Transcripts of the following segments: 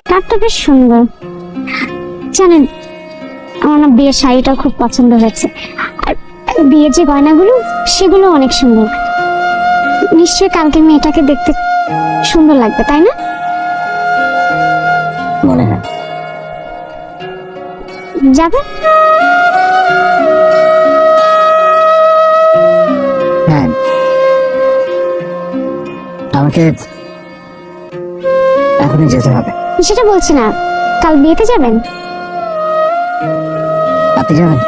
কাঠটা বেশ সুন্দর। জানেন, আমার না বিয়ের শাড়িটা খুব পছন্দ হয়েছে। আর বিয়ের যে গয়নাগুলো, সেগুলো অনেক সুন্দর। নিশ্চয়ই কালকে মেয়েটাকে দেখতে সুন্দর লাগবে, তাই না? মনে হয়। যাবে? হ্যাঁ, আমাকে এখনই যেতে হবে। সেটা বলছি না, কাল বিয়েতে যাবেন? আপনি যাবেন?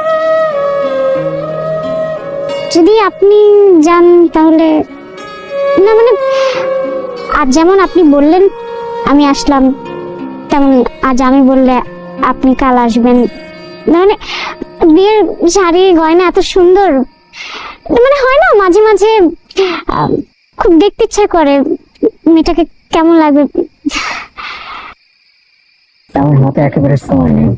যদি আপনি যান তাহলে না, মানে আজ যেমন আপনি বললেন আমি আসলাম, তেমন আজ আমি বললে আপনি কাল আসবেন। মানে বিয়ের শাড়ি গয়না এত সুন্দর, মানে হয় না মাঝে মাঝে খুব দেখতে ইচ্ছা করে মেয়েটাকে কেমন লাগবে। আমার হাতে একেবারে সময় নেই।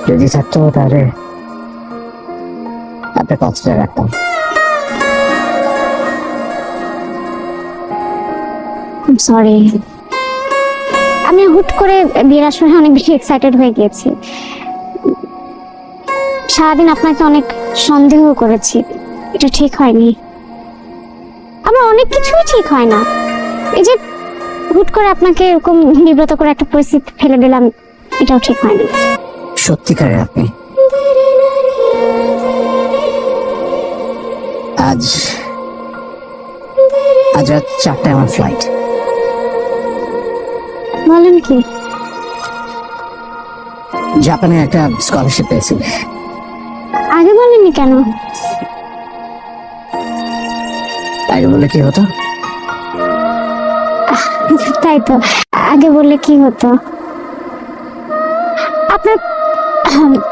যদি থাকতো তাহলে আপনার কথাটা রাখতাম। সরি, আমি হুট করে বিয়ের আসরে অনেক বেশি এক্সাইটেড হয়ে গিয়েছি। সারাদিন আপনাকে অনেক সন্দেহ করেছি, এটা ঠিক হয়নি। আমার অনেক কিছুই ঠিক হয় না। এই যে হুট করে আপনাকে এরকম বিব্রত করে একটা পরিস্থিতি ফেলে দিলাম, এটাও ঠিক হয়নি। সত্যিকারের আপনি। আজ আজ রাত 4টায় আমার ফ্লাইট। বলেন কি? জাপানে একটা স্কলারশিপ পেয়েছি। আগে বলেননি কেন? আগে বলে কি হতো? তাই তো, আগে বললে কি হতো? আপনার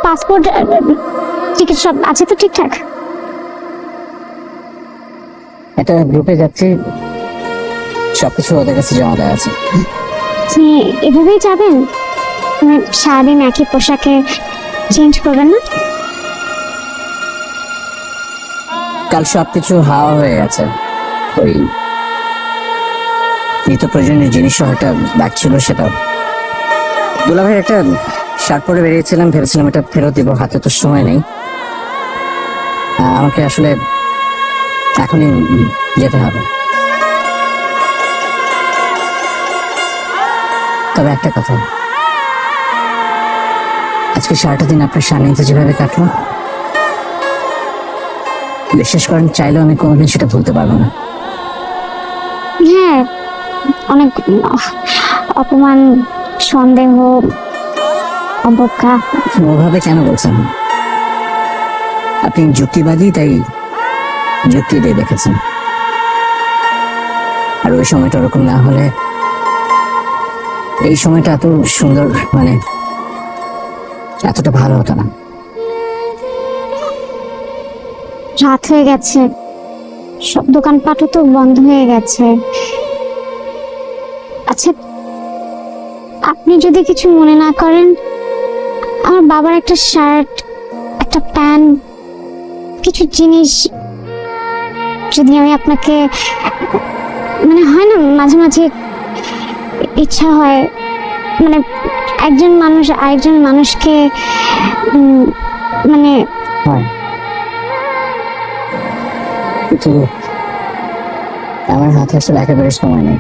পাসপোর্ট টিকিট সব আছে তো ঠিকঠাক? একটা গ্রুপে যাচ্ছি, সবকিছু ওদের কাছে জমা দেওয়া আছে। আপনি এভাবেই যাবেন? মানে সারাদিন একই পোশাকে চেঞ্জ করবেন না? কাল সবকিছু হাওয়া হয়ে গেছে। ওই নিত্য প্রয়োজনীয় জিনিস সহ একটা ব্যাগ ছিল, সেটা দুলাভাইয়ের একটা শার্ট পরে বেরিয়েছিলাম, ভেবেছিলাম এটা ফেরত দিব, হাতে তো সময় নেই। আমাকে আসলে এখনই যেতে হবে। তবে একটা কথা, আজকে সারাটা দিন আপনার সান্নিধ্যে যেভাবে কাটলো, বিশ্বাস করেন চাইলেও আমি কোনোদিন সেটা ভুলতে পারবো না। হ্যাঁ, অনেক অপমান, সন্দেহ, অবজ্ঞা। ওভাবে কেন বলছেন? আপনি যুক্তিবাদী, তাই যুক্তি দিয়ে দেখেছেন। আর ওই সময়টা ওরকম না হলে এই সময়টা এত সুন্দর, মানে এতটা ভালো হতো না। রাত হয়ে গেছে, সব দোকানপাটও তো বন্ধ হয়ে গেছে। আচ্ছা, আপনি যদি কিছু মনে না করেন, আমার বাবার একটা শার্ট, একটা প্যান্ট, কিছু জিনিস যদি আমি আপনাকে, মানে হয় না মাঝে মাঝে ইচ্ছা হয়, মানে একজন মানুষ আরেকজন মানুষকে মানে হয়, কিন্তু আমার হাতে আসলে একেবারে সময় নেই।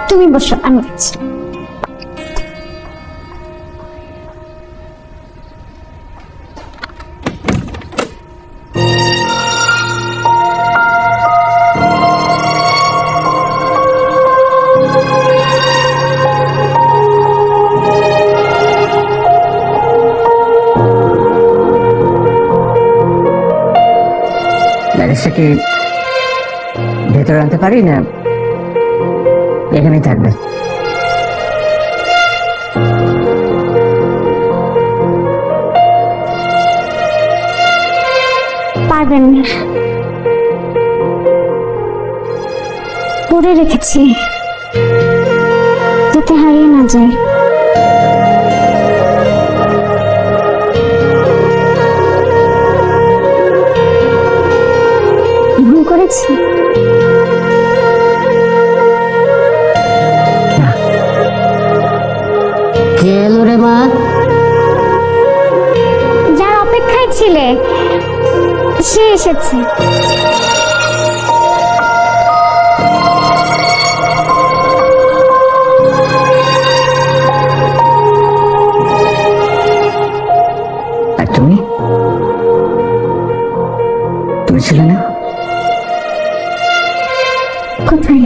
তুমি বসো, আমি যাচ্ছি। ব্যাগেজটা কি ভেতরে আনতে পারি, না এখানেই থাকবে? পারবেন না। পরে রেখেছি যাতে হারিয়ে না যায়। ভুল করেছি? কে এলো রে মা? যার অপেক্ষায় ছিলে সে এসেছে। আর তুমি তুমি ছিলে না? কোথায়?